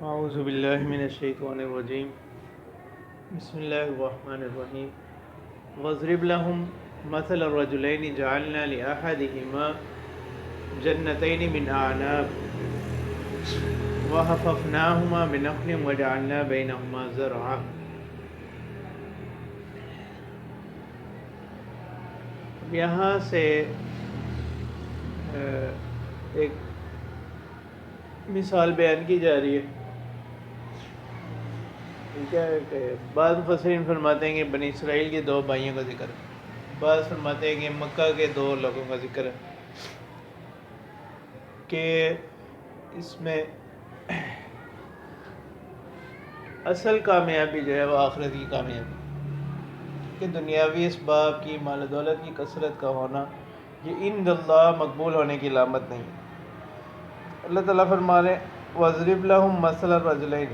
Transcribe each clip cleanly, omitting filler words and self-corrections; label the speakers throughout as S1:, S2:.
S1: اعوذ باللہ من الشیطان الرجیم بسم اللہ الرحمن الرحیم واضرب لهم مثل الرجلین جعلنا لأحدهما جنتین من اعناب وحففناهما بنخل وجعلنا بینهما زرعا۔ اب یہاں سے ایک مثال بیان کی جا رہی ہے، کیا ہے کہ بعض مفسرین فرماتے ہیں کہ بنی اسرائیل کے دو بھائیوں کا ذکر ہے، بعض فرماتے ہیں کہ مکہ کے دو لوگوں کا ذکر ہے، کہ اس میں اصل کامیابی جو ہے وہ آخرت کی کامیابی، کہ دنیاوی اسباب کی، مال و دولت کی کثرت کا ہونا یہ عند اللہ مقبول ہونے کی علامت نہیں ہے۔ اللہ تعالیٰ فرما رہے وَاضْرِبْ لَهُمْ مَثَلَ الرَّجُلَيْنِ،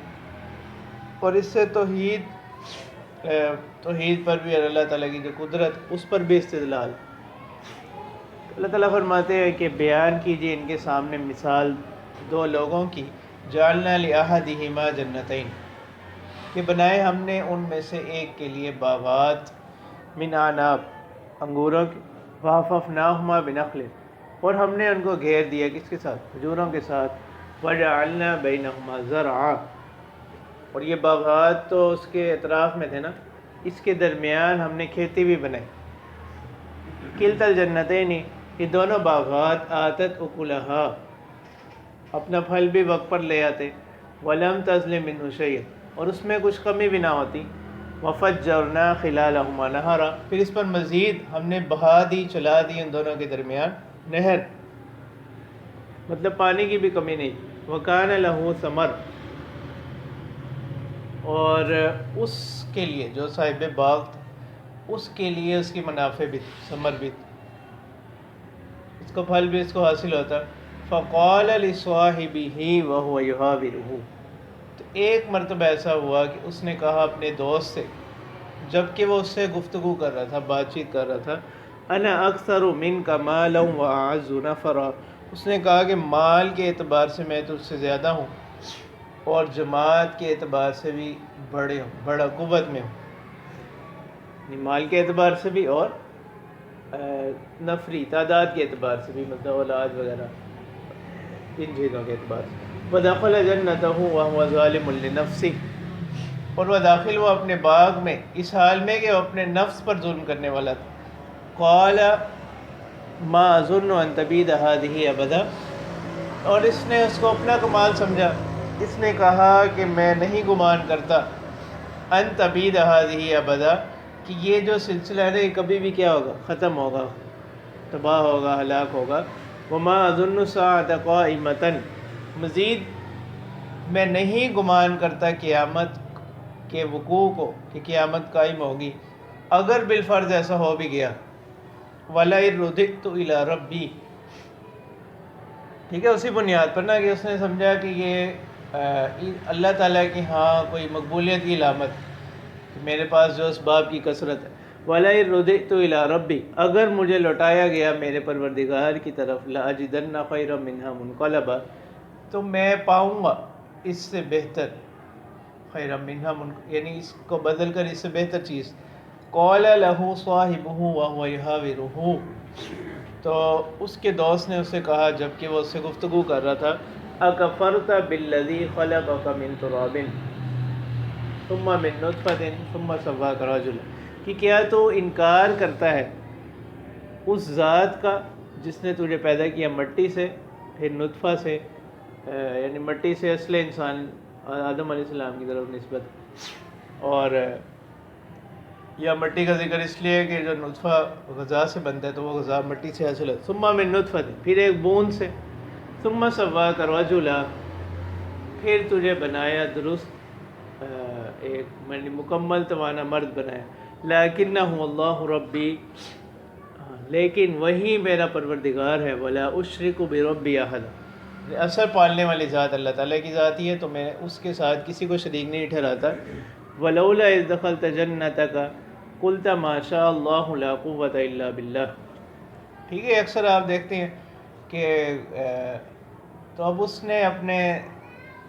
S1: اور اس سے توحید پر بھی اللہ تعالیٰ کی جو قدرت اس پر بھی استدلال۔ اللہ تعالیٰ فرماتے ہیں کہ بیان کیجیے ان کے سامنے مثال دو لوگوں کی، جعلنا لأحدہما جنتین، کہ بنائے ہم نے ان میں سے ایک کے لیے باغات، من اعناب، انگوروں کے، وحففناہما بنخل، اور ہم نے ان کو گھیر دیا کس کے ساتھ؟ کھجوروں کے ساتھ، وجعلنا بینہما زرعا، اور یہ باغات تو اس کے اطراف میں تھے نا، اس کے درمیان ہم نے کھیتی بھی بنائی۔ کلتا الجنتین، یہ دونوں باغات آتت اکلہا، اپنا پھل بھی وقت پر لے آتے، ولم تظلم منہ شیئا، اور اس میں کچھ کمی بھی نہ ہوتی، وفجرنا خلالہما نہرا، پھر اس پر مزید ہم نے بہا دی، چلا دی ان دونوں کے درمیان نہر، مطلب پانی کی بھی کمی نہیں۔ وکان لہ ثمر، اور اس کے لیے جو صاحب باغ تھا اس کے لیے اس کی منافع بھی تھی، ثمر بھی تھی، اس کو پھل بھی اس کو حاصل ہوتا۔ فقال لصاحبہ وہو یحاورہ، تو ایک مرتبہ ایسا ہوا کہ اس نے کہا اپنے دوست سے، جب کہ وہ اس سے گفتگو کر رہا تھا، بات چیت کر رہا تھا، انا اکثر منک مالا واعز نفرا، اس نے کہا کہ مال کے اعتبار سے میں تو اس سے زیادہ ہوں، اور جماعت کے اعتبار سے بھی بڑا قوت میں ہوں، مال کے اعتبار سے بھی اور نفری تعداد کے اعتبار سے بھی، مطلب اولاد وغیرہ ان چیزوں کے اعتبار سے۔ وَدَخَلَ جَنَّتَهُ وَهُوَ ظَالِمٌ لِنَفْسِهِ، اور وہ داخل ہوا اپنے باغ میں اس حال میں کہ وہ اپنے نفس پر ظلم کرنے والا تھا۔ قَالَ مَا أَظُنُّ أَن تَبِيدَ هَٰذِهِ أَبَدًا، اور اس نے اس کو اپنا کمال سمجھا، اس نے کہا کہ میں نہیں گمان کرتا، ان تبید هذه ابدا، کہ یہ جو سلسلہ ہے نا یہ کبھی بھی کیا ہوگا؟ ختم ہوگا، تباہ ہوگا، ہلاک ہوگا۔ وما اظن الساعة قائمة، مزید میں نہیں گمان کرتا قیامت کے وقوع کو، کہ قیامت قائم ہوگی، اگر بالفرض ایسا ہو بھی گیا۔ وَلَئِن رُدِدتُّ إِلَىٰ رَبِّي، ٹھیک ہے، اسی بنیاد پر نا کہ اس نے سمجھا کہ یہ اللہ تعالیٰ کی ہاں کوئی مقبولیت کی علامت، کہ میرے پاس جو اسباب کی کثرت ہے۔ وَلَئِن رُدِدتُّ إِلَىٰ رَبِّي، اگر مجھے لوٹایا گیا میرے پروردگار کی طرف، لَأَجِدَنَّ خَيْرًا مِّنْهَا مُنْقَلَبًا، تو میں پاؤں گا اس سے بہتر، خیرا منہا، یعنی اس کو بدل کر اس سے بہتر چیز۔ قال لہ صاحبہ وہو یحاورہ، تو اس کے دوست نے اسے کہا جب کہ وہ اس سے گفتگو کر رہا تھا، اکفرت بالذی خلقک من تراب ثم من نطفۃ ثم سواک رجلا، کہ کیا تو انکار کرتا ہے اس ذات کا جس نے تجھے پیدا کیا مٹی سے، پھر نطفہ سے، یعنی مٹی سے اصل انسان آدم علیہ السلام کی طرف نسبت، اور یا مٹی کا ذکر اس لیے کہ جو نطفہ غذا سے بنتا ہے تو وہ غذا مٹی سے حاصل ہے۔ ثم من نطفۃ، پھر ایک بوند سے، ثم سواک رجلا، پھر تجھے بنایا درست ایک مکمل توانا مرد بنایا۔ لیکنہ اللہ ربی، لیکن وہی میرا پروردگار ہے، ولا اشرک بربی احد، اثر پالنے والی ذات اللہ تعالیٰ کی ذات ہی ہے، تو میں اس کے ساتھ کسی کو شریک نہیں ٹھہراتا۔ ولولا اذ دخلت جنتک قلت ما شاء اللہ لا قوۃ الا باللہ، ٹھیک ہے، اکثر آپ دیکھتے ہیں کہ تو اب اس نے اپنے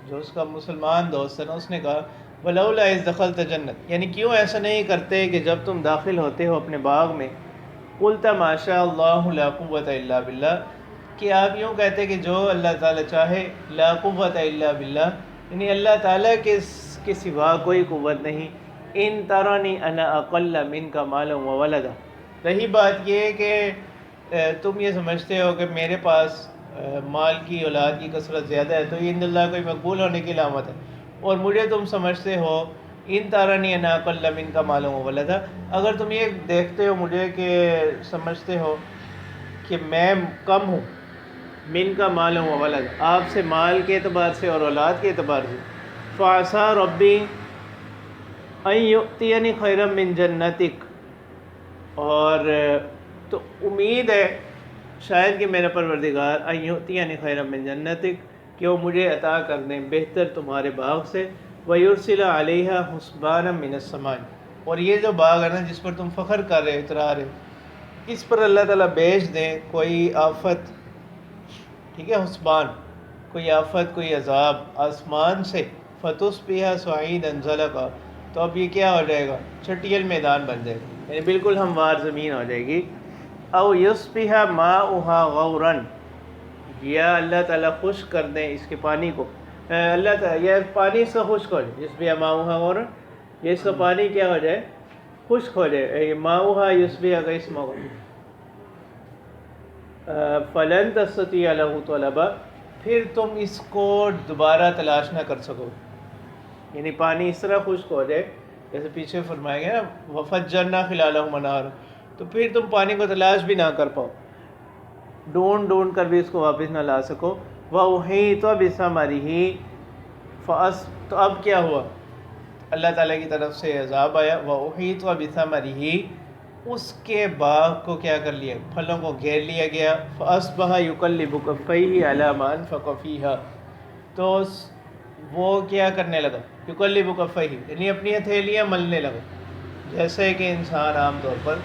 S1: جو اس کا مسلمان دوست ہے نا، اس نے کہا ولولا اذ دخلت جنت، یعنی کیوں ایسا نہیں کرتے کہ جب تم داخل ہوتے ہو اپنے باغ میں، قلت ما شاء اللہ لا قوت الا باللہ، کہ آپ یوں کہتے کہ جو اللہ تعالیٰ چاہے، لا قوت الا باللہ، یعنی اللہ تعالیٰ کے سوا کوئی قوت نہیں، ان ترانی انا اقل منک مالا و ولدا، رہی بات یہ کہ تم یہ سمجھتے ہو کہ میرے پاس مال کی اولاد کی کثرت زیادہ ہے تو یہ ان اللہ کوئی مقبول ہونے کی علامت ہے، اور مجھے تم سمجھتے ہو ان تارانی انا اقل منک مالا و ولدا، اگر تم یہ دیکھتے ہو مجھے کہ سمجھتے ہو کہ میں کم ہوں، من کا مال و ولد، آپ سے مال کے اعتبار سے اور اولاد کے اعتبار سے، فعسى ربی ان یؤتینی خیرا من جنتک، اور تو امید ہے شاید کہ میرا پروردگار ان یؤتینی خیرا من جنتک، کہ وہ مجھے عطا کر دیں بہتر تمہارے باغ سے، ویرسل علیہا حسبانا من السماء، اور یہ جو باغ ہے نا جس پر تم فخر کر رہے اترا رہے، اس پر اللہ تعالیٰ بھیج دیں کوئی آفت، ٹھیک ہے، حسبان، کوئی آفت، کوئی عذاب آسمان سے، فتصبح صعیدا زلقا، تو اب یہ کیا ہو جائے گا، چٹیل میدان بن جائے گا، یعنی بالکل ہموار زمین ہو جائے گی، او یصبح ماؤها غورا، یا اللہ تعالیٰ خشک کر دیں اس کے پانی کو، اللہ تعالیٰ یہ پانی سے خشک ہو جائے، یصبح ماؤها غورا، یہ اس کا پانی کیا ہو جائے، خشک ہو جائے، ماؤها یصبح کا اسم ہوگا، فلن تستطیع له طلبا، پھر تم اس کو دوبارہ تلاش نہ کر سکو، یعنی پانی اس طرح خشک ہو جائے جیسے پیچھے فرمایا گیا نا وفجرنا خلالہم انہارا، تو پھر تم پانی کو تلاش بھی نہ کر پاؤ، ڈھونڈ کر بھی اس کو واپس نہ لا سکو، وَأُحِيطَ بِثَمَرِهِ تو اب کیا ہوا، اللہ تعالیٰ کی طرف سے عذاب آیا، وَأُحِيطَ بِثَمَرِهِ، اس کے باغ کو کیا کر لیا، پھلوں کو گھیر لیا گیا، فَأَصْبَحَ يُقَلِّبُ كَفَّيْهِ عَلَى مَا أَنفَقَ فِيهَا، تو وہ کیا کرنے لگا، يُقَلِّبُ كَفَّيْهِ، یعنی اپنی ہتھیلیاں ملنے لگا، جیسے کہ انسان عام طور پر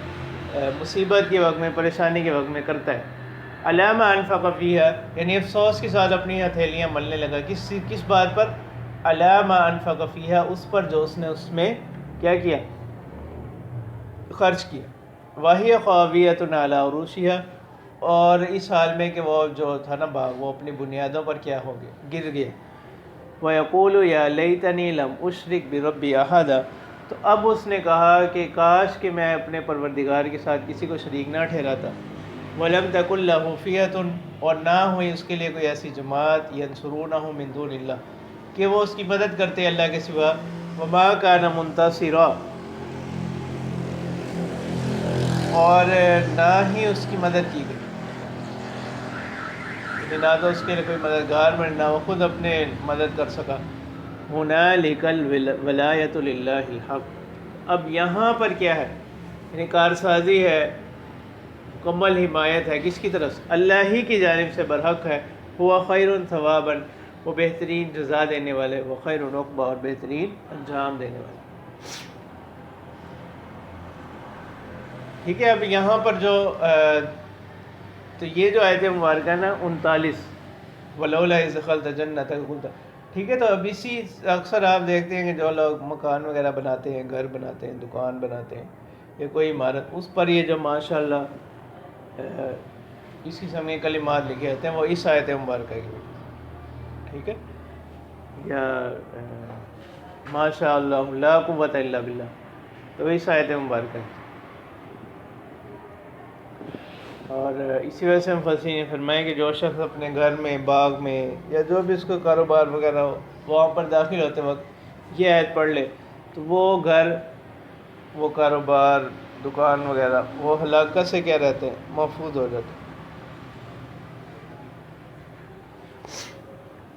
S1: مصیبت کے وقت میں، پریشانی کے وقت میں کرتا ہے، عَلَى مَا أَنفَقَ فِيهَا، یعنی افسوس کے ساتھ اپنی ہتھیلیاں ملنے لگا، کس بات پر، عَلَى مَا أَنفَقَ فِيهَا، اس پر جو اس نے اس میں کیا کیا، خرچ کیا، وَهِيَ خَاوِيَةٌ عَلَىٰ عُرُوشِهَا، اور اس حال میں کہ وہ جو تھا نا باغ وہ اپنی بنیادوں پر کیا ہو گیا، گر گیا، وَيَقُولُ يَا لَيْتَنِي لَمْ أُشْرِكْ بِرَبِّي أَحَدًا، تو اب اس نے کہا کہ کاش کہ میں اپنے پروردگار کے ساتھ کسی کو شریک نہ ٹھہراتا، وَلَمْ تَكُن لَهُ فِئَةٌ، اور نہ ہوئی اس کے لیے کوئی ایسی جماعت، يَنْصُرُونَهُ مِن دُونِ اللَّهِ، کہ وہ اس کی مدد کرتے اللہ کے سوا، وَمَا كَانَ مُنتَصِرًا، اور نہ ہی اس کی مدد کی گئی، یعنی نہ تو اس کے لیے کوئی مددگار بنے، نہ وہ خود اپنے مدد کر سکا، هُنَالِكَ الْوِلَایَةُ لِلَّهِ الْحَقِّ، اب یہاں پر کیا ہے، یعنی کارسازی ہے، مکمل حمایت ہے کس کی طرف سے، اللہ ہی کی جانب سے برحق ہے، هُوَ خَيْرٌ ثَوَابًا، وہ بہترین جزا دینے والے، وَخَيْرٌ عُقْبًا، اور بہترین انجام دینے والے، ٹھیک ہے۔ اب یہاں پر جو تو یہ جو آیت مبارکہ نا 39، ولولا اذ دخلت جنتک قلت، ٹھیک ہے، تو اب اسی اکثر آپ دیکھتے ہیں کہ جو لوگ مکان وغیرہ بناتے ہیں، گھر بناتے ہیں، دکان بناتے ہیں یا کوئی عمارت، اس پر یہ جو ماشاءاللہ اس قسم کے کلمات لکھے ہوتے ہیں وہ اس آیت مبارکہ کی، ٹھیک ہے، یا ماشاءاللہ لا قوت الا باللہ، تو اس آیت مبارکہ کی، اور اسی وجہ سے مفسرین نے فرمایا کہ جو شخص اپنے گھر میں، باغ میں، یا جو بھی اس کو کاروبار وغیرہ ہو وہاں پر داخل ہوتے وقت یہ آیت پڑھ لے تو وہ گھر، وہ کاروبار، دکان وغیرہ وہ ہلاکت سے کیا رہتے ہیں، محفوظ ہو جاتے ہیں۔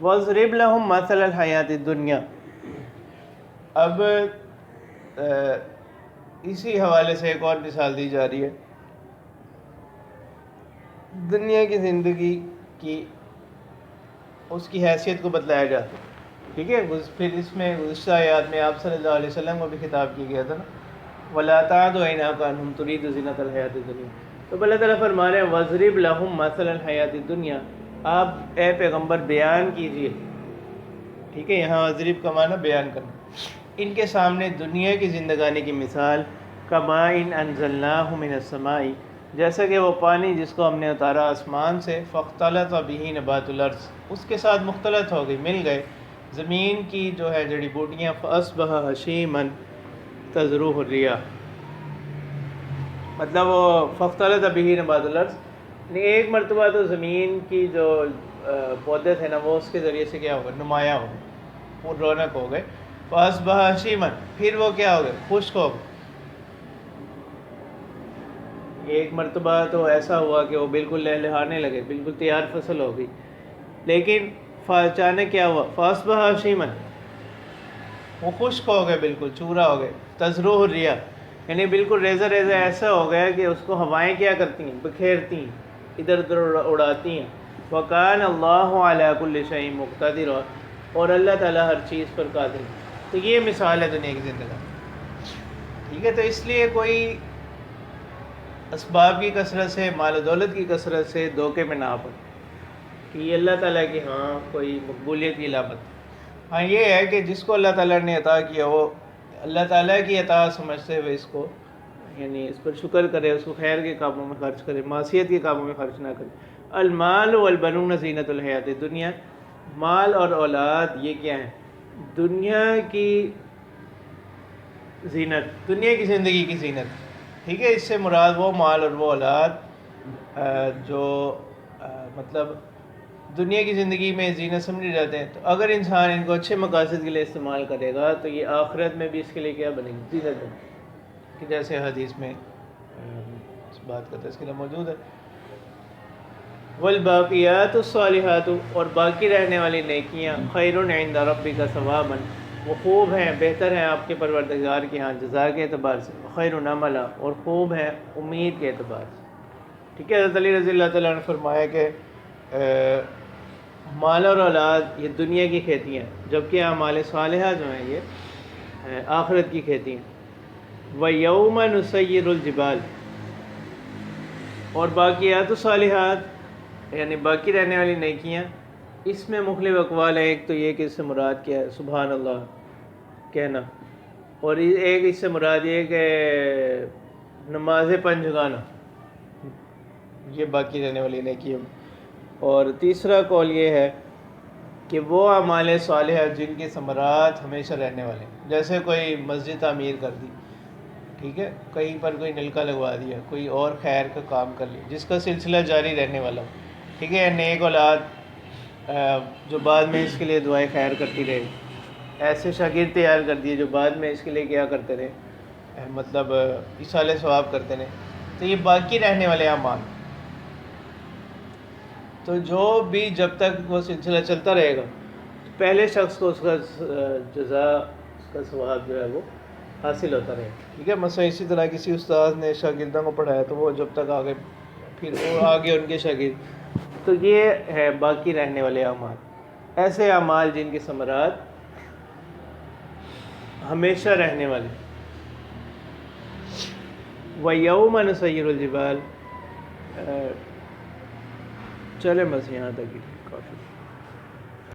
S1: وَاضْرِبْ لَهُمْ مَثَلَ الْحَيَاةِ الدُّنْيَا، اب اسی حوالے سے ایک اور مثال دی جا رہی ہے، دنیا کی زندگی کی اس کی حیثیت کو بتلایا جاتا ہے، ٹھیک ہے، پھر اس میں گزشتہ آیات میں آپ صلی اللہ علیہ وسلم کو بھی خطاب کیا گیا تھا نا، وَلَا تَعْدُ عَيْنَاكَ عَنْهُمْ تُرِيدُ زِينَةَ الْحَيَاةِ الدُّنْيَا، تو اللہ تعالیٰ فرما رہے ہیں وَاضْرِبْ لَهُمْ مَثَلَ الْحَيَاةِ الدُّنْيَا، آپ اے پیغمبر بیان کیجئے ٹھیک ہے، یہاں ضریب کا معنی بیان کرنا. ان کے سامنے دنیا کی زندگانی کی مثال کمائن انزلناہ من السماء، جیسا کہ وہ پانی جس کو ہم نے اتارا آسمان سے، فاختلط بہ نبات الارض، اس کے ساتھ مختلط ہو گئی، مل گئے زمین کی جو ہے جڑی بوٹیاں، فاصبح حشیما تذروہ الرياح. مطلب وہ فاختلط بہ نبات الارض، یعنی ایک مرتبہ تو زمین کی جو پودے تھے نا وہ اس کے ذریعے سے کیا ہوگا، نمایاں ہو گئے، پر رونق ہو گئے. فاصبح حشیما، پھر وہ کیا ہو گئے، خشک ہو گئے. ایک مرتبہ تو ایسا ہوا کہ وہ بالکل لہلہانے لگے، بالکل تیار فصل ہو گئی، لیکن اچانک کیا ہوا، فاصبح حشیما، وہ خشک ہو گئے، بالکل چورا ہو گئے. تذروہ الرياح، یعنی بالکل ریزہ ریزہ ایسا ہو گیا کہ اس کو ہوائیں کیا کرتی ہیں، بکھیرتی ہیں، ادھر ادھر اڑاتی ہیں. وَكَانَ اللَّهُ عَلَىٰ كُلِّ شَيْءٍ مُقْتَدِرًا، اور اللہ تعالیٰ ہر چیز پر قادر ہے. تو یہ مثال ہے دنیا کی زندگی. ٹھیک ہے، تو اس لیے کوئی اسباب کی کثرت سے، مال و دولت کی کثرت سے دھوکے میں نہ پڑے کہ یہ اللہ تعالیٰ کی ہاں کوئی مقبولیت کی علامت. ہاں یہ ہے کہ جس کو اللہ تعالیٰ نے عطا کیا وہ اللہ تعالیٰ کی عطا سمجھتے ہوئے اس کو، یعنی اس پر شکر کرے، اس کو خیر کے کاموں میں خرچ کرے، معصیت کے کاموں میں خرچ نہ کرے. المال والبنون زینت الحیات الدنیا، مال اور اولاد یہ کیا ہیں، دنیا کی زینت، دنیا کی زندگی کی زینت. ٹھیک ہے، اس سے مراد وہ مال اور وہ اولاد جو مطلب دنیا کی زندگی میں زینت سمجھے جاتے ہیں. تو اگر انسان ان کو اچھے مقاصد کے لیے استعمال کرے گا تو یہ آخرت میں بھی اس کے لیے کیا بنے گی، زینت بنے گی، کہ جیسے حدیث میں اس بات کا تذکرہ موجود ہے. والباقیات الصالحات، اور باقی رہنے والی نیکیاں، خیر عند ربک ثوابا، وہ خوب ہیں، بہتر ہیں آپ کے پروردگار کے ہاں جزا کے اعتبار سے، خیر عملا، اور خوب ہیں امید کے اعتبار سے. ٹھیک ہے، حضرت علی رضی اللہ تعالیٰ نے فرمایا کہ مال اور اولاد یہ دنیا کی کھیتی ہیں، جبکہ اعمال صالحہ جو ہیں یہ آخرت کی کھیتی ہیں. وَيَوْمَ نُسَيِّرُ الْجِبَالِ، اور باقیات الصالحات یعنی باقی رہنے والی نیکیاں، اس میں مختلف اقوال ہیں. ایک تو یہ کہ اس سے مراد کیا ہے، سبحان اللہ کہنا، اور ایک اس سے مراد یہ کہ نماز پنج گانا، یہ باقی رہنے والی نیکیاں. اور تیسرا قول یہ ہے کہ وہ اعمال صالحہ جن کے ثمرات ہمیشہ رہنے والے ہیں، جیسے کوئی مسجد تعمیر کر دی، ٹھیک ہے، کہیں پر کوئی نلکا لگوا دیا، کوئی اور خیر کا کام کر لیا جس کا سلسلہ جاری رہنے والا ہو. ٹھیک ہے، نیک اولاد جو بعد میں اس کے لیے دعائیں خیر کرتی رہے، ایسے شاگرد تیار کر دیے جو بعد میں اس کے لیے کیا کرتے رہے، مطلب ایصال ثواب کرتے رہے. تو یہ باقی رہنے والے اعمال. تو جو بھی جب تک وہ سلسلہ چلتا رہے گا پہلے شخص کو اس کا جزا، اس کا ثواب جو ہے وہ حاصل ہوتا رہے. ٹھیک ہے، مثلا اسی طرح کسی استاد نے شاگردوں کو پڑھایا تو وہ جب تک آگے، پھر وہ آگے ان کے شاگرد. تو یہ ہے باقی رہنے والے اعمال، ایسے اعمال جن کے ثمرات ہمیشہ رہنے والے. وَيَوْمَ نُسَيِّرُ الْجِبَالِ، چلے بس یہاں تک ہی کافی.